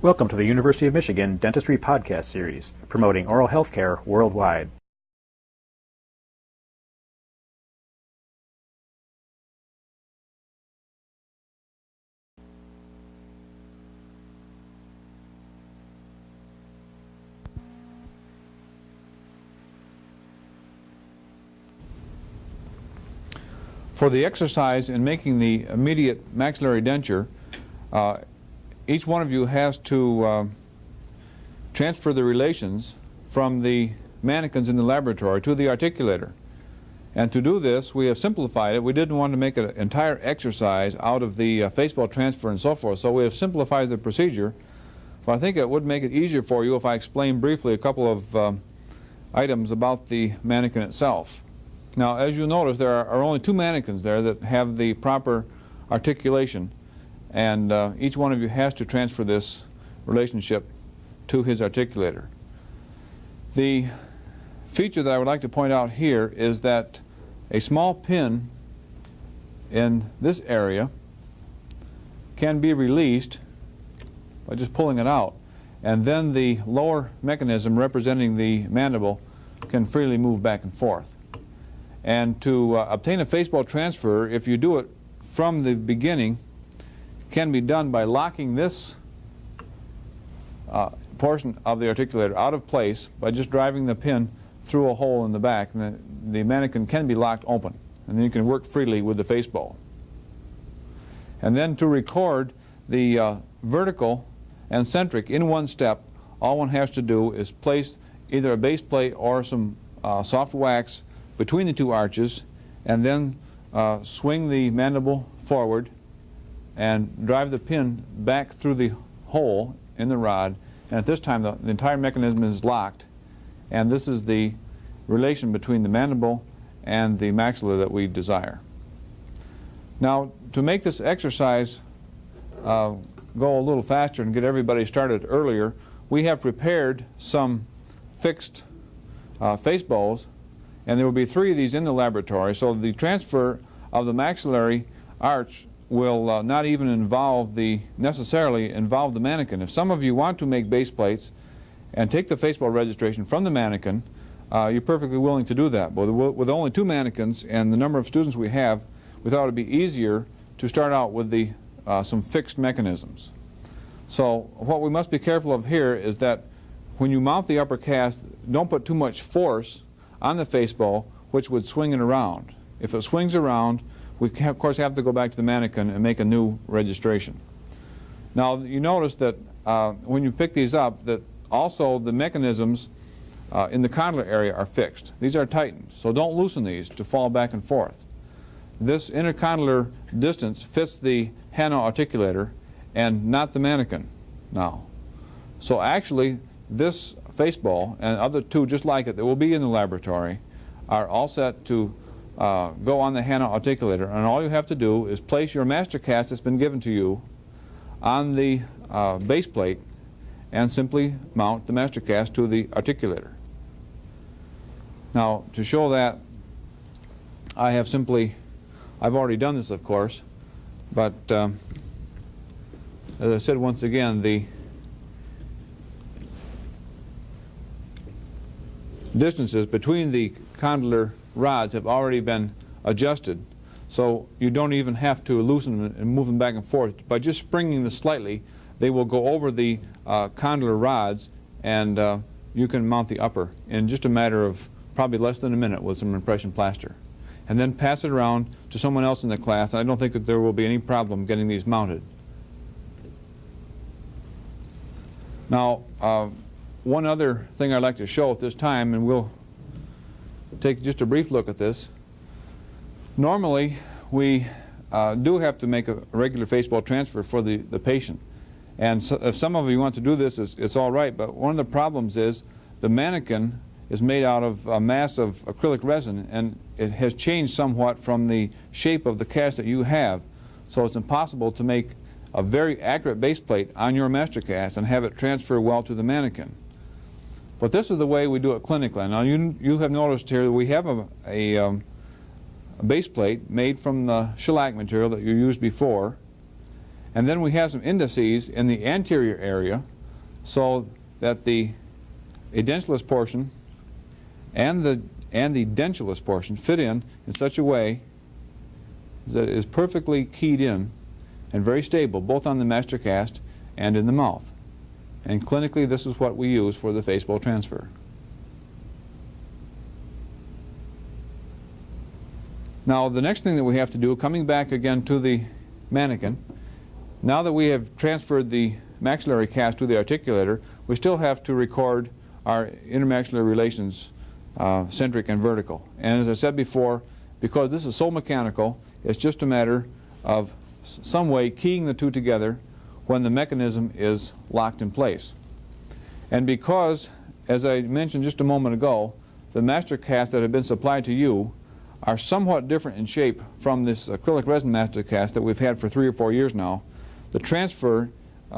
Welcome to the University of Michigan Dentistry Podcast Series, promoting oral health care worldwide. For the exercise in making the immediate maxillary denture, each one of you has to transfer the relations from the mannequins in the laboratory to the articulator. And to do this, we have simplified it. We didn't want to make an entire exercise out of the faceball transfer and so forth, so we have simplified the procedure. But I think it would make it easier for you if I explain briefly a couple of items about the mannequin itself. Now, as you'll notice, there are only two mannequins there that have the proper articulation, and each one of you has to transfer this relationship to his articulator. The feature that I would like to point out here is that a small pin in this area can be released by just pulling it out, and then the lower mechanism representing the mandible can freely move back and forth. And to obtain a faceball transfer, if you do it from the beginning, can be done by locking this portion of the articulator out of place by just driving the pin through a hole in the back, and the mannequin can be locked open, and then you can work freely with the faceball. And then to record the vertical and centric in one step, all one has to do is place either a base plate or some soft wax between the two arches, and then swing the mandible forward and drive the pin back through the hole in the rod, and at this time the entire mechanism is locked, and this is the relation between the mandible and the maxilla that we desire. Now, to make this exercise go a little faster and get everybody started earlier, we have prepared some fixed faceballs, and there will be 3 of these in the laboratory, so the transfer of the maxillary arch will not even necessarily involve the mannequin. If some of you want to make base plates and take the faceball registration from the mannequin, you're perfectly willing to do that. But with only 2 mannequins and the number of students we have, we thought it would be easier to start out with some fixed mechanisms. So what we must be careful of here is that when you mount the upper cast, don't put too much force on the faceball, which would swing it around. If it swings around, we of course have to go back to the mannequin and make a new registration. Now, you notice that when you pick these up, that also the mechanisms in the condylar area are fixed. These are tightened, so don't loosen these to fall back and forth. This intercondylar distance fits the Hanau articulator and not the mannequin now. So actually, this faceball and other 2 just like it that will be in the laboratory are all set to go on the Hanau articulator, and all you have to do is place your master cast that's been given to you on the base plate and simply mount the master cast to the articulator. Now, to show that, I've already done this, of course, but as I said once again, the distances between the condylar rods have already been adjusted, so you don't even have to loosen them and move them back and forth. By just springing them slightly, they will go over the condylar rods, and you can mount the upper in just a matter of probably less than a minute with some impression plaster. And then pass it around to someone else in the class, and I don't think that there will be any problem getting these mounted. Now, one other thing I'd like to show at this time, and we'll take just a brief look at this. Normally, we do have to make a regular faceball transfer for the patient. And so if some of you want to do this, it's all right, but one of the problems is the mannequin is made out of a mass of acrylic resin, and it has changed somewhat from the shape of the cast that you have. So it's impossible to make a very accurate base plate on your master cast and have it transfer well to the mannequin. But this is the way we do it clinically. Now, you have noticed here that we have a base plate made from the shellac material that you used before, And then we have some indices in the anterior area so that the edentulous portion and the dentulous portion fit in such a way that it is perfectly keyed in and very stable, both on the master cast and in the mouth. And clinically, this is what we use for the face bowl transfer. Now, the next thing that we have to do, coming back again to the mannequin, now that we have transferred the maxillary cast to the articulator, we still have to record our intermaxillary relations, centric and vertical. And as I said before, because this is so mechanical, it's just a matter of some way keying the two together when the mechanism is locked in place. And because, as I mentioned just a moment ago, the master casts that have been supplied to you are somewhat different in shape from this acrylic resin master cast that we've had for 3 or 4 years now, the transfer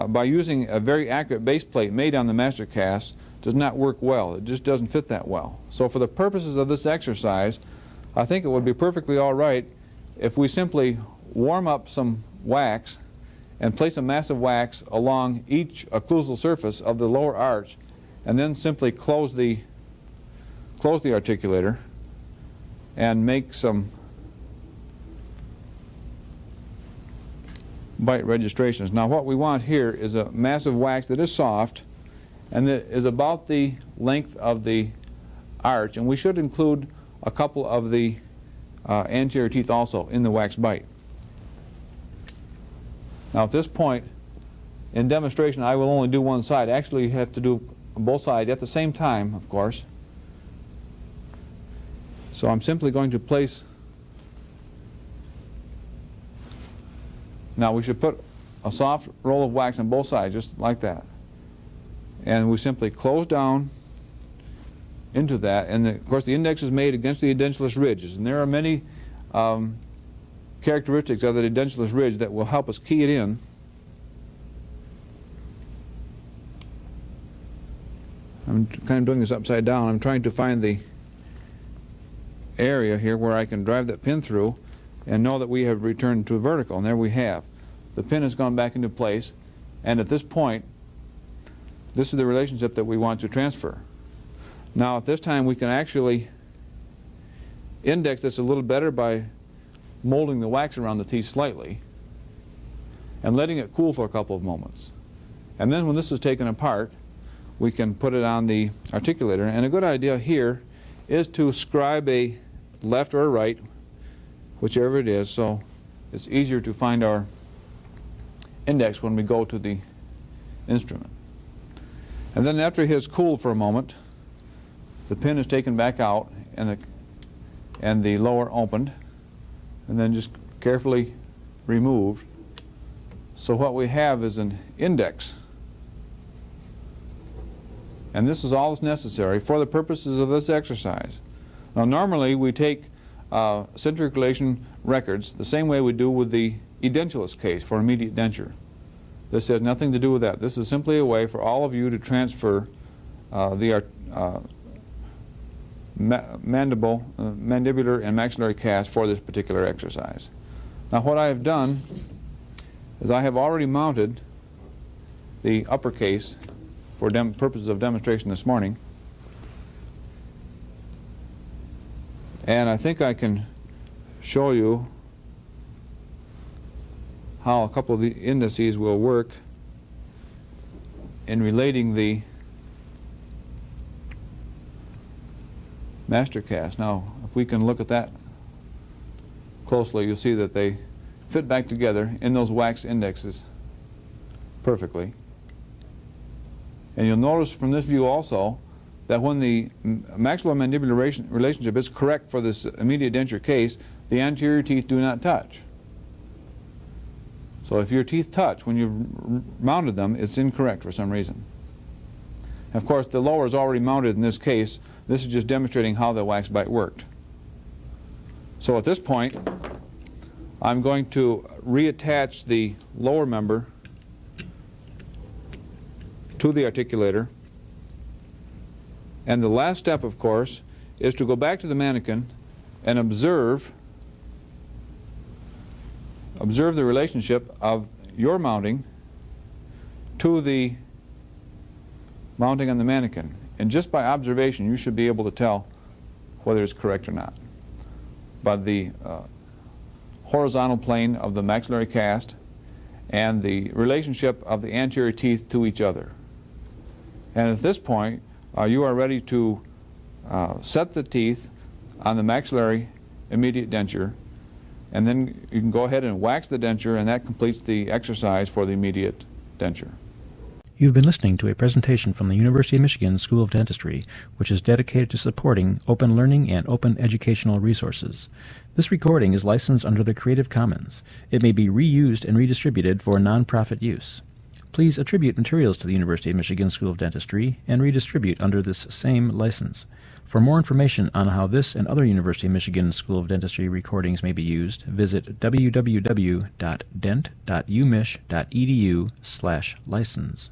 by using a very accurate base plate made on the master cast does not work well. It just doesn't fit that well. So for the purposes of this exercise, I think it would be perfectly all right if we simply warm up some wax and place a mass of wax along each occlusal surface of the lower arch, and then simply close the articulator and make some bite registrations. Now what we want here is a mass of wax that is soft and that is about the length of the arch, and we should include a couple of the anterior teeth also in the wax bite. Now at this point in demonstration I will only do one side. Actually you have to do both sides at the same time, of course. So I'm simply going to place, now we should put a soft roll of wax on both sides just like that, and we simply close down into that, and of course the index is made against the edentulous ridges, and there are many characteristics of the edentulous ridge that will help us key it in. I'm kind of doing this upside down. I'm trying to find the area here where I can drive that pin through and know that we have returned to vertical, and there we have. The pin has gone back into place, and at this point this is the relationship that we want to transfer. Now at this time we can actually index this a little better by molding the wax around the teeth slightly and letting it cool for a couple of moments. And then when this is taken apart, we can put it on the articulator, and a good idea here is to scribe a left or a right, whichever it is, so it's easier to find our index when we go to the instrument. And then after it has cooled for a moment, the pin is taken back out and the lower opened, and then just carefully removed. So what we have is an index. And this is all that's necessary for the purposes of this exercise. Now normally we take centric relation records the same way we do with the edentulous case for immediate denture. This has nothing to do with that. This is simply a way for all of you to transfer the mandibular and maxillary cast for this particular exercise. Now what I have done is I have already mounted the upper case for purposes of demonstration this morning, and I think I can show you how a couple of the indices will work in relating the master cast. Now if we can look at that closely, you'll see that they fit back together in those wax indexes perfectly. And you'll notice from this view also that when the maxillomandibular relationship is correct for this immediate denture case, the anterior teeth do not touch. So if your teeth touch when you've mounted them, it's incorrect for some reason. And of course the lower is already mounted in this case. This is just demonstrating how the wax bite worked. So at this point I'm going to reattach the lower member to the articulator, and the last step of course is to go back to the mannequin and observe the relationship of your mounting to the mounting on the mannequin. And just by observation, you should be able to tell whether it's correct or not. By the horizontal plane of the maxillary cast and the relationship of the anterior teeth to each other. And at this point, you are ready to set the teeth on the maxillary immediate denture, and then you can go ahead and wax the denture, and that completes the exercise for the immediate denture. You've been listening to a presentation from the University of Michigan School of Dentistry, which is dedicated to supporting open learning and open educational resources. This recording is licensed under the Creative Commons. It may be reused and redistributed for nonprofit use. Please attribute materials to the University of Michigan School of Dentistry and redistribute under this same license. For more information on how this and other University of Michigan School of Dentistry recordings may be used, visit www.dent.umich.edu/license.